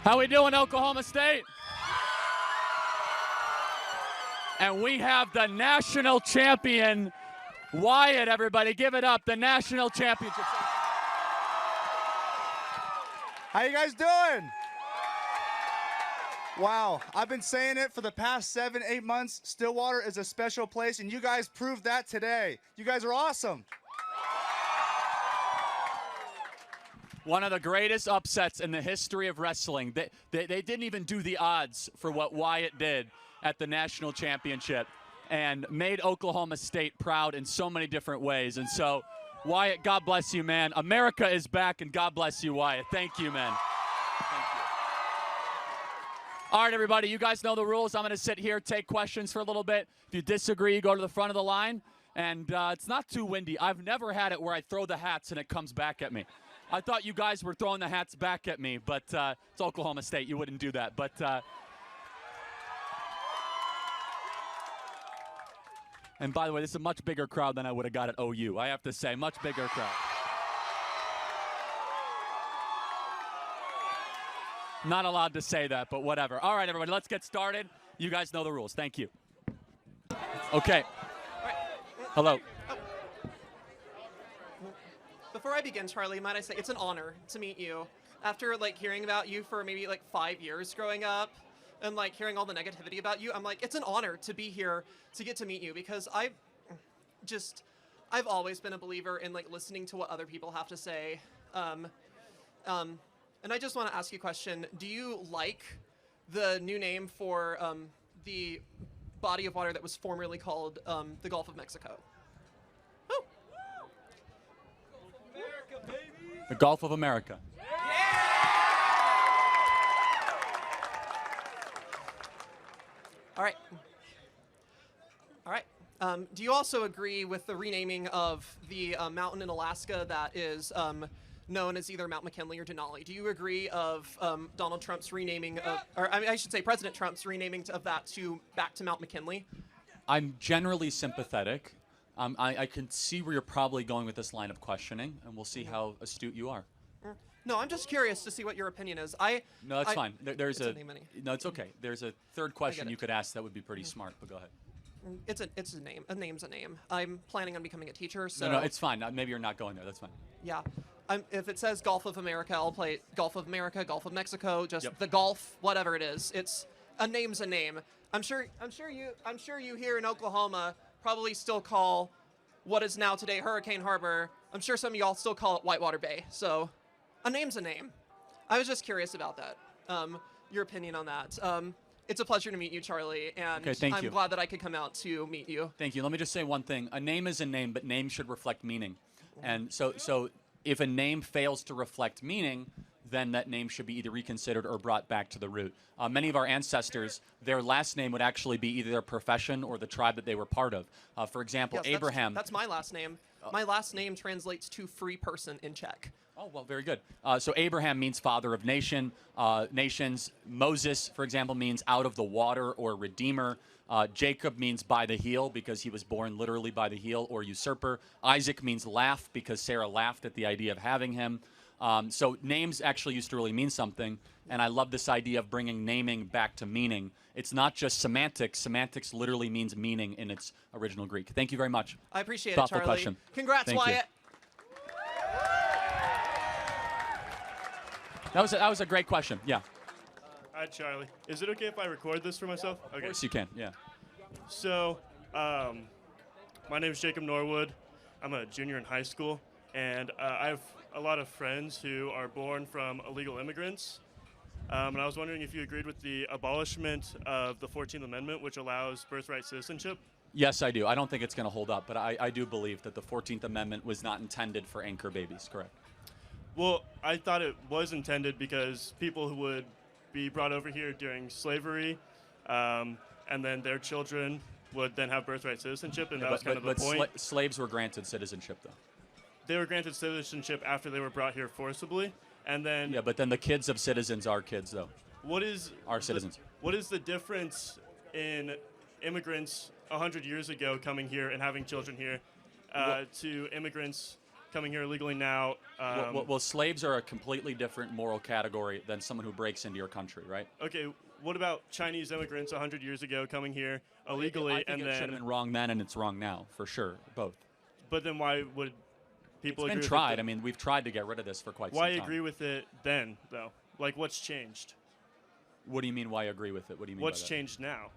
How we doing, Oklahoma State? And we have the national champion, Wyatt, everybody. Give it up, the national championship. How you guys doing? Wow, I've been saying it for the past 7-8 months. Stillwater is a special place, and you guys proved that today. You guys are awesome. One of the greatest upsets in the history of wrestling. They didn't even do the odds for what Wyatt did at the national championship and made Oklahoma State proud in so many different ways. And so, Wyatt, God bless you, man. America is back, and God bless you, Wyatt. Thank you, man. Thank you. All right, everybody, you guys know the rules. I'm going to sit here, take questions for a little bit. If you disagree, you go to the front of the line. And it's not too windy. I've never had it where I throw the hats and it comes back at me. I thought you guys were throwing the hats back at me, but it's Oklahoma State. You wouldn't do that. But and by the way, this is a much bigger crowd than I would have got at OU. I have to say, much bigger crowd. Not allowed to say that, but whatever. All right, everybody, let's get started. You guys know the rules. Thank you. Okay. Hello. Before I begin, Charlie, might I say it's an honor to meet you. After hearing about you for maybe 5 years growing up and hearing all the negativity about you, I'm it's an honor to be here to get to meet you because I've always been a believer in listening to what other people have to say. And I just want to ask you a question. Do you like the new name for the body of water that was formerly called the Gulf of Mexico? The Gulf of America. All right. All right. Do you also agree with the renaming of the mountain in Alaska that is known as either Mount McKinley or Denali? Do you agree of Donald Trump's renaming of, or I should say President Trump's renaming of that back to Mount McKinley? I'm generally sympathetic. I can see where you're probably going with this line of questioning, and we'll see how astute you are. No, I'm just curious to see what your opinion is. No, that's fine. There's no, it's okay. There's a third question you could ask that would be pretty smart, but go ahead. It's a name. A name's a name. I'm planning on becoming a teacher, so. No, it's fine. Maybe you're not going there. That's fine. Yeah. If it says Gulf of America, I'll play Gulf of America, Gulf of Mexico, just the Gulf, whatever it is. It's a name's a name. I'm sure you here in Oklahoma probably still call what is now today Hurricane Harbor. I'm sure some of y'all still call it Whitewater Bay. So, a name's a name. I was just curious about that. Your opinion on that. It's a pleasure to meet you, Charlie, and I'm glad that I could come out to meet you. Thank you. Let me just say one thing. A name is a name, but name should reflect meaning. And so if a name fails to reflect meaning, then that name should be either reconsidered or brought back to the root. Many of our ancestors, their last name would actually be either their profession or the tribe that they were part of. For example, yes, Abraham. That's my last name. My last name translates to free person in Czech. Oh, well, very good. So Abraham means father of nations. Moses, for example, means out of the water or redeemer. Jacob means by the heel because he was born literally by the heel or usurper. Isaac means laugh because Sarah laughed at the idea of having him. So names actually used to really mean something, and I love this idea of bringing naming back to meaning. It's not just semantics. Semantics literally means meaning in its original Greek. Thank you very much. I appreciate Thoughtful it, Charlie. Question. Congrats, Thank Wyatt. You. That was a great question. Yeah. Hi, Charlie. Is it okay if I record this for myself? Okay. Of course you can. Yeah. So, my name is Jacob Norwood. I'm a junior in high school, and I have a lot of friends who are born from illegal immigrants. And I was wondering if you agreed with the abolishment of the 14th Amendment, which allows birthright citizenship. Yes, I do. I don't think it's going to hold up, but I do believe that the 14th Amendment was not intended for anchor babies, correct? Well, I thought it was intended because people who would be brought over here during slavery, and then their children would then have birthright citizenship, and that was kind of the point. Slaves were granted citizenship, though. They were granted citizenship after they were brought here forcibly, and then... Yeah, but then the kids of citizens are kids, though. What is... Are citizens. What is the difference in immigrants 100 years ago coming here and having children here to immigrants coming here illegally now. Well, slaves are a completely different moral category than someone who breaks into your country, right? Okay, what about Chinese immigrants 100 years ago coming here illegally I think and it then? should have been wrong then, and it's wrong now, for sure, both. But then why would people It's agree been with tried. it? I mean, we've tried to get rid of this for quite Why some time. agree with it then, though? Like, what's changed? What do you mean, why agree with it? What do you mean What's by that? changed now?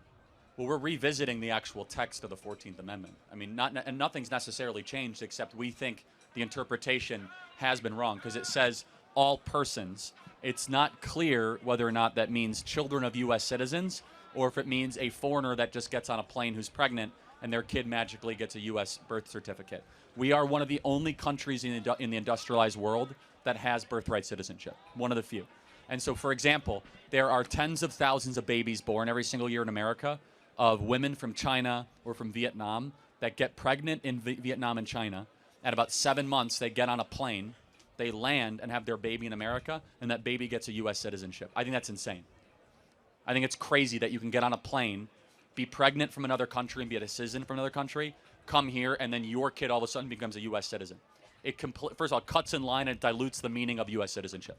Well, we're revisiting the actual text of the 14th Amendment. I mean, and nothing's necessarily changed except we think the interpretation has been wrong because it says all persons. It's not clear whether or not that means children of U.S. citizens or if it means a foreigner that just gets on a plane who's pregnant and their kid magically gets a U.S. birth certificate. We are one of the only countries in the industrialized world that has birthright citizenship, one of the few. And so, for example, there are tens of thousands of babies born every single year in America of women from China or from Vietnam that get pregnant in Vietnam and China. At about 7 months, they get on a plane, they land and have their baby in America, and that baby gets a U.S. citizenship. I think that's insane. I think it's crazy that you can get on a plane, be pregnant from another country and be a citizen from another country, come here, and then your kid all of a sudden becomes a U.S. citizen. It first of all cuts in line and dilutes the meaning of U.S. citizenship.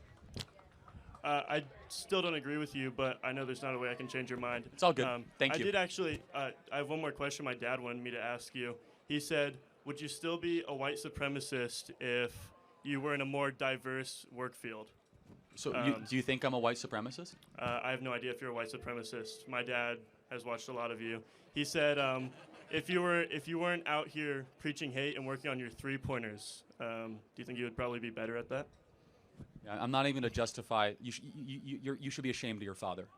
I still don't agree with you, but I know there's not a way I can change your mind. It's all good. Thank you. I did actually, I have one more question my dad wanted me to ask you. He said, would you still be a white supremacist if you were in a more diverse work field? So do you think I'm a white supremacist? I have no idea if you're a white supremacist. My dad has watched a lot of you. He said if you weren't out here preaching hate and working on your three-pointers, do you think you would probably be better at that? Yeah, I'm not even going to justify. You should be ashamed of your father.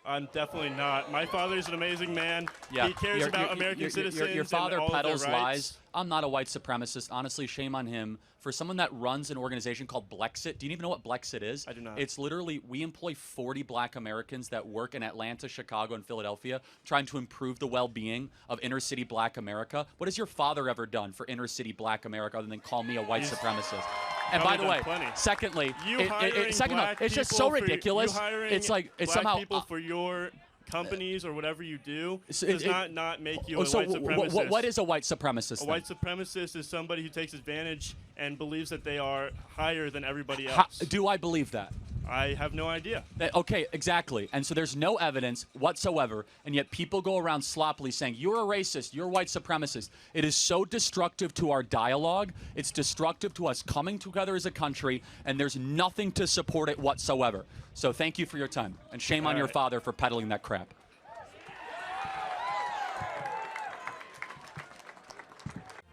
I'm definitely not. My father's an amazing man. Yeah. He cares about American citizens. Your father and all peddles of their rights. lies. I'm not a white supremacist. Honestly, shame on him. For someone that runs an organization called Blexit, do you even know what Blexit is? I do not. It's literally, we employ 40 black Americans that work in Atlanta, Chicago, and Philadelphia trying to improve the well-being of inner-city black America. What has your father ever done for inner-city black America other than call me a white supremacist? And by the way, secondly, it's just so ridiculous. It's like it's black somehow people for your companies or whatever you do does not make you a white supremacist. What is a white supremacist? A white supremacist is somebody who takes advantage and believes that they are higher than everybody else. Do I believe that? I have no idea. Okay, exactly. And so there's no evidence whatsoever, and yet people go around sloppily saying, you're a racist, you're a white supremacist. It is so destructive to our dialogue. It's destructive to us coming together as a country, and there's nothing to support it whatsoever. So thank you for your time, and shame on your father for peddling that crap.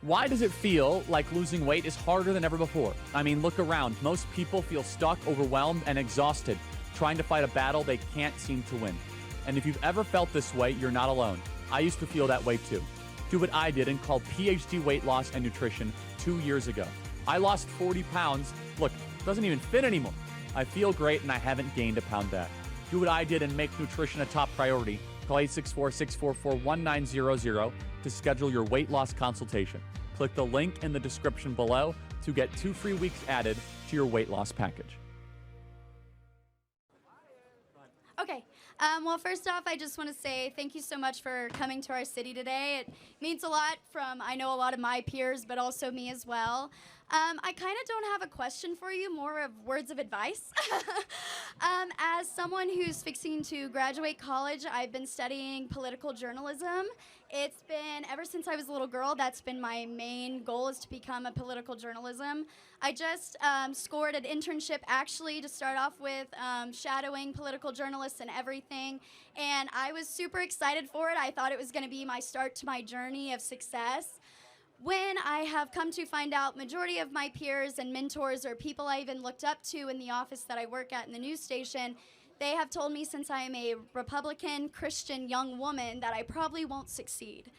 Why does it feel like losing weight is harder than ever before? I mean, look around. Most people feel stuck, overwhelmed, and exhausted, trying to fight a battle they can't seem to win. And if you've ever felt this way, you're not alone. I used to feel that way too. Do what I did and called PhD Weight Loss and Nutrition 2 years ago. I lost 40 pounds. Look, it doesn't even fit anymore. I feel great and I haven't gained a pound back. Do what I did and make nutrition a top priority. Call 864-644-1900 to schedule your weight loss consultation. Click the link in the description below to get 2 free weeks added to your weight loss package. Okay. Well, first off, I just want to say thank you so much for coming to our city today. It means a lot from, I know, a lot of my peers, but also me as well. I kind of don't have a question for you, more of words of advice. As someone who's fixing to graduate college, I've been studying political journalism. It's been, ever since I was a little girl, that's been my main goal, is to become a political journalism. I just scored an internship, actually, to start off with, shadowing political journalists and everything, and I was super excited for it. I thought it was going to be my start to my journey of success. When I have come to find out, majority of my peers and mentors or people I even looked up to in the office that I work at in the news station, they have told me, since I am a Republican Christian young woman, that I probably won't succeed.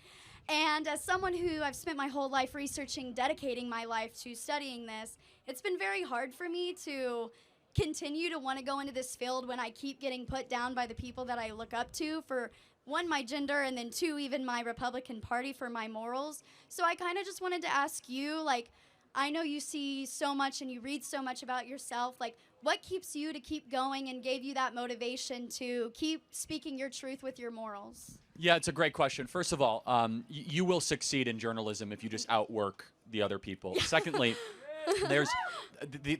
And as someone who I've spent my whole life researching, dedicating my life to studying this, it's been very hard for me to continue to want to go into this field when I keep getting put down by the people that I look up to for, 1, my gender, and then 2, even my Republican Party for my morals. So I kind of just wanted to ask you, like, I know you see so much and you read so much about yourself, like, what keeps you to keep going and gave you that motivation to keep speaking your truth with your morals? Yeah, it's a great question. First of all, you will succeed in journalism if you just outwork the other people. Secondly, There's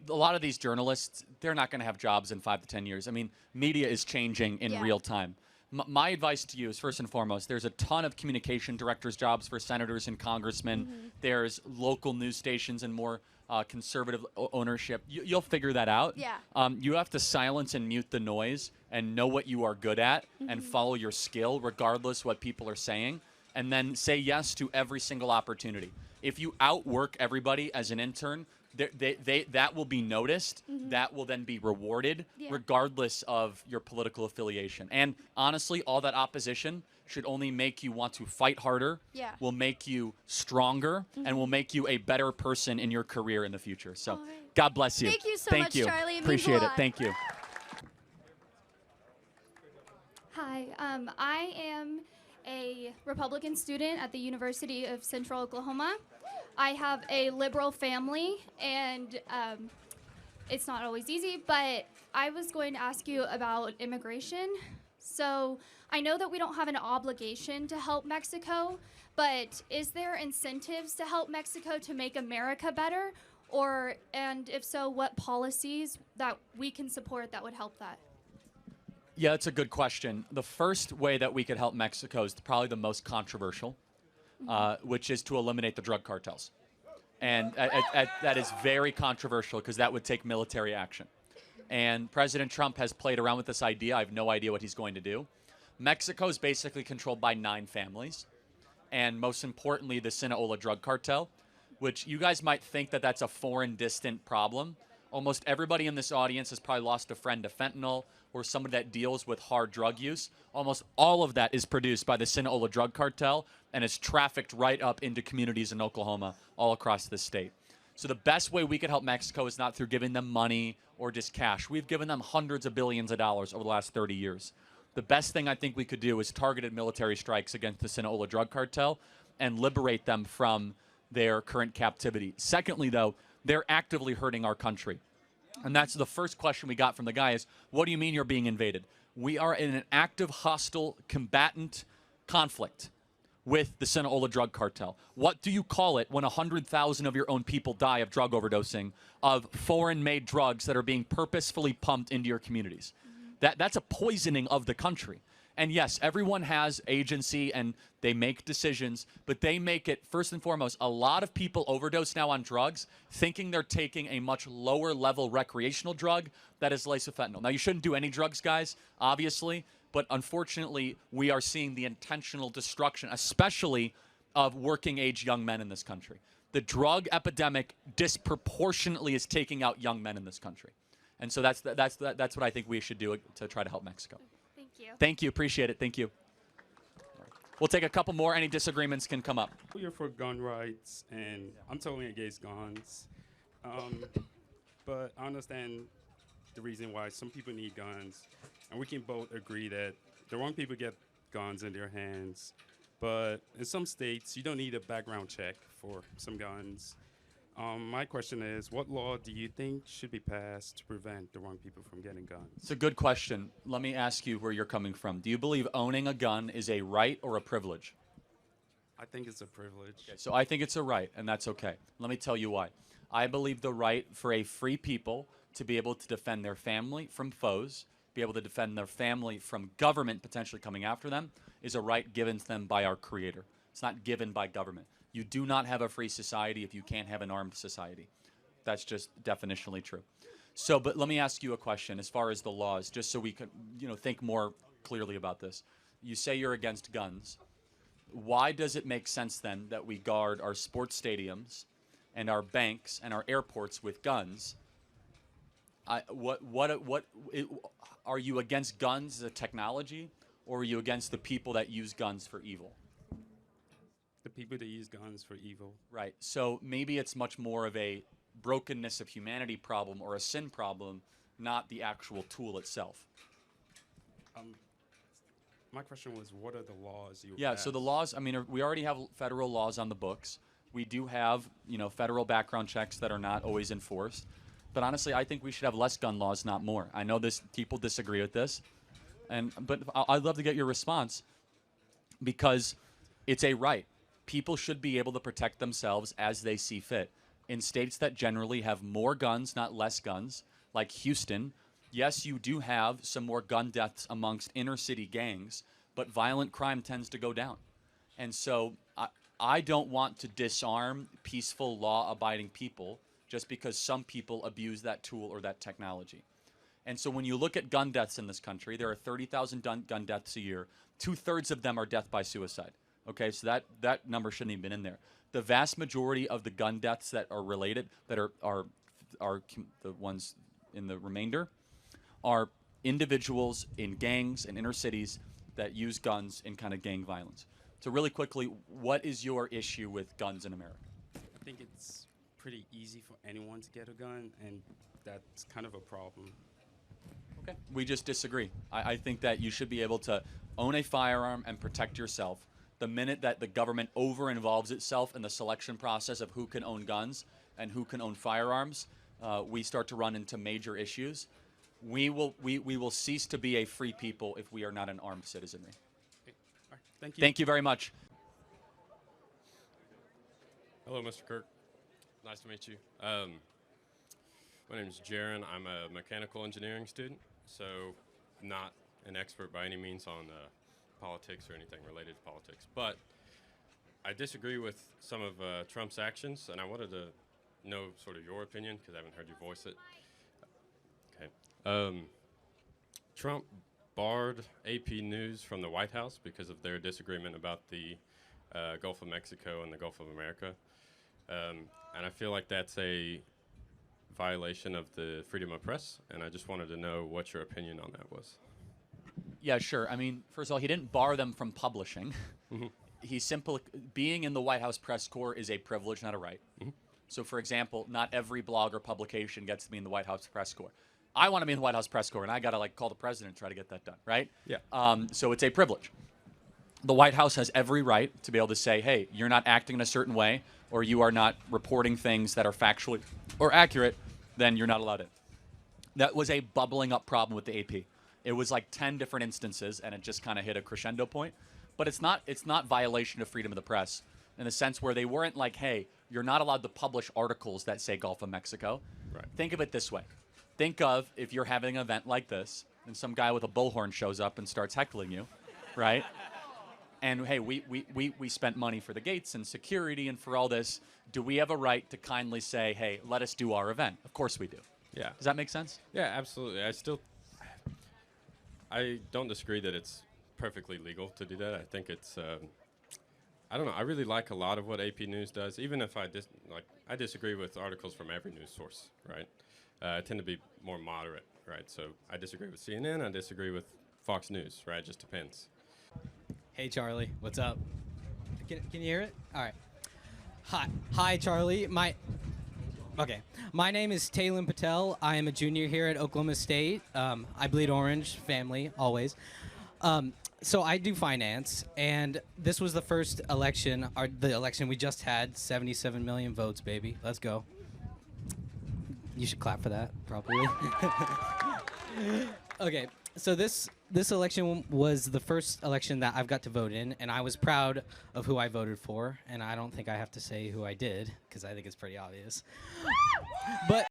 a lot of these journalists, they're not going to have jobs in 5 to 10 years. I mean, media is changing in real time. My advice to you is, first and foremost, there's a ton of communication directors' jobs for senators and congressmen. There's local news stations and more conservative ownership. You'll figure that out. Yeah. You have to silence and mute the noise and know what you are good at and follow your skill regardless what people are saying, and then say yes to every single opportunity. If you outwork everybody as an intern, that will be noticed. That will then be rewarded regardless of your political affiliation. And honestly, all that opposition should only make you want to fight harder, will make you stronger, and will make you a better person in your career in the future. So God bless you. Thank you so much, Charlie. It means Appreciate a it. lot. Thank you. Hi, I am a Republican student at the University of Central Oklahoma. I have a liberal family, and it's not always easy, but I was going to ask you about immigration. So I know that we don't have an obligation to help Mexico, but is there incentives to help Mexico to make America better? And if so, what policies that we can support that would help that? Yeah, that's a good question. The first way that we could help Mexico is probably the most controversial, which is to eliminate the drug cartels. And that is very controversial because that would take military action. And President Trump has played around with this idea. I have no idea what he's going to do. Mexico is basically controlled by 9 families. And most importantly, the Sinaloa drug cartel, which you guys might think that that's a foreign, distant problem. Almost everybody in this audience has probably lost a friend to fentanyl or somebody that deals with hard drug use. Almost all of that is produced by the Sinaloa drug cartel and is trafficked right up into communities in Oklahoma all across the state. So the best way we could help Mexico is not through giving them money or just cash. We've given them hundreds of billions of dollars over the last 30 years. The best thing I think we could do is targeted military strikes against the Sinaloa drug cartel and liberate them from their current captivity. Secondly, though, they're actively hurting our country. And that's the first question we got from the guy is, what do you mean you're being invaded? We are in an active, hostile, combatant conflict with the Sinaloa drug cartel. What do you call it when 100,000 of your own people die of drug overdosing, of foreign-made drugs that are being purposefully pumped into your communities? That's a poisoning of the country. And yes, everyone has agency and they make decisions, but they make it, first and foremost, a lot of people overdose now on drugs thinking they're taking a much lower level recreational drug that is laced with fentanyl. Now, you shouldn't do any drugs, guys, obviously, but unfortunately, we are seeing the intentional destruction, especially of working age young men in this country. The drug epidemic disproportionately is taking out young men in this country. And so that's what I think we should do to try to help Mexico. Thank you. Thank you. Appreciate it. Thank you. We'll take a couple more. Any disagreements can come up. We're for gun rights, and I'm totally against guns. But I understand the reason why some people need guns, and we can both agree that the wrong people get guns in their hands. But in some states, you don't need a background check for some guns. My question is, what law do you think should be passed to prevent the wrong people from getting guns? It's a good question. Let me ask you where you're coming from. Do you believe owning a gun is a right or a privilege? I think it's a privilege. Okay, so I think it's a right, and that's okay. Let me tell you why. I believe the right for a free people to be able to defend their family from foes, be able to defend their family from government potentially coming after them, is a right given to them by our Creator. It's not given by government. You do not have a free society if you can't have an armed society. That's just definitionally true. So, but let me ask you a question as far as the laws, just so we can, think more clearly about this. You say you're against guns. Why does it make sense then that we guard our sports stadiums and our banks and our airports with guns? Are you against guns as a technology, or are you against the people that use guns for evil? The people that use guns for evil. Right. So maybe it's much more of a brokenness of humanity problem or a sin problem, not the actual tool itself. My question was, what are the laws you Yeah, so the laws, we already have federal laws on the books. We do have, federal background checks that are not always enforced. But honestly, I think we should have less gun laws, not more. I know people disagree with this, but I'd love to get your response because it's a right. People should be able to protect themselves as they see fit. in states that generally have more guns, not less guns, like Houston, yes, you do have some more gun deaths amongst inner city gangs, but violent crime tends to go down. And so I don't want to disarm peaceful, law-abiding people just because some people abuse that tool or that technology. And so when you look at gun deaths in this country, there are 30,000 gun deaths a year. 2/3 of them are death by suicide. Okay, so that number shouldn't even been in there. The vast majority of the gun deaths that are related, that are the ones in the remainder, are individuals in gangs and inner cities that use guns in kind of gang violence. So really quickly, what is your issue with guns in America? I think it's pretty easy for anyone to get a gun, and that's kind of a problem. Okay. We just disagree. I think that you should be able to own a firearm and protect yourself. The minute that the government over-involves itself in the selection process of who can own guns and who can own firearms, we start to run into major issues. We will cease to be a free people if we are not an armed citizenry. Okay. All right. Thank you. Thank you very much. Hello, Mr. Kirk. Nice to meet you. My name is Jaron. I'm a mechanical engineering student, so not an expert by any means on politics or anything related to politics. But I disagree with some of Trump's actions, and I wanted to know sort of your opinion because I haven't heard you voice it. Okay. Trump barred AP News from the White House because of their disagreement about the Gulf of Mexico and the Gulf of America. And I feel like that's a violation of the freedom of press, and I just wanted to know what your opinion on that was. Yeah, sure. I mean, first of all, he didn't bar them from publishing. Mm-hmm. He simply, being in the White House press corps is a privilege, not a right. Mm-hmm. So, for example, not every blog or publication gets to be in the White House press corps. I want to be in the White House press corps, and I got to call the president and try to get that done, right? Yeah. So it's a privilege. The White House has every right to be able to say, hey, you're not acting in a certain way, or you are not reporting things that are factually or accurate, then you're not allowed in. That was a bubbling up problem with the AP. It was like 10 different instances, and it just kind of hit a crescendo point. But it's not violation of freedom of the press in the sense where they weren't like, hey, you're not allowed to publish articles that say Gulf of Mexico. Right. Think of it this way. Think of if you're having an event like this, and some guy with a bullhorn shows up and starts heckling you, right? And hey, we spent money for the gates and security and for all this. Do we have a right to kindly say, hey, let us do our event? Of course we do. Yeah. Does that make sense? Yeah, absolutely. I don't disagree that it's perfectly legal to do that. I think it's, I don't know. I really like a lot of what AP News does, even if I disagree with articles from every news source, right? I tend to be more moderate, right? So I disagree with CNN. I disagree with Fox News, right? It just depends. Hey, Charlie. What's up? Can you hear it? All right. Hi, Charlie. My name is Talon Patel. I am a junior here at Oklahoma State. I bleed orange, family, always. So I do finance, and this was the first election, the election we just had, 77 million votes, baby. Let's go. You should clap for that, probably. Okay, so this election was the first election that I've got to vote in, and I was proud of who I voted for, and I don't think I have to say who I did, because I think it's pretty obvious. But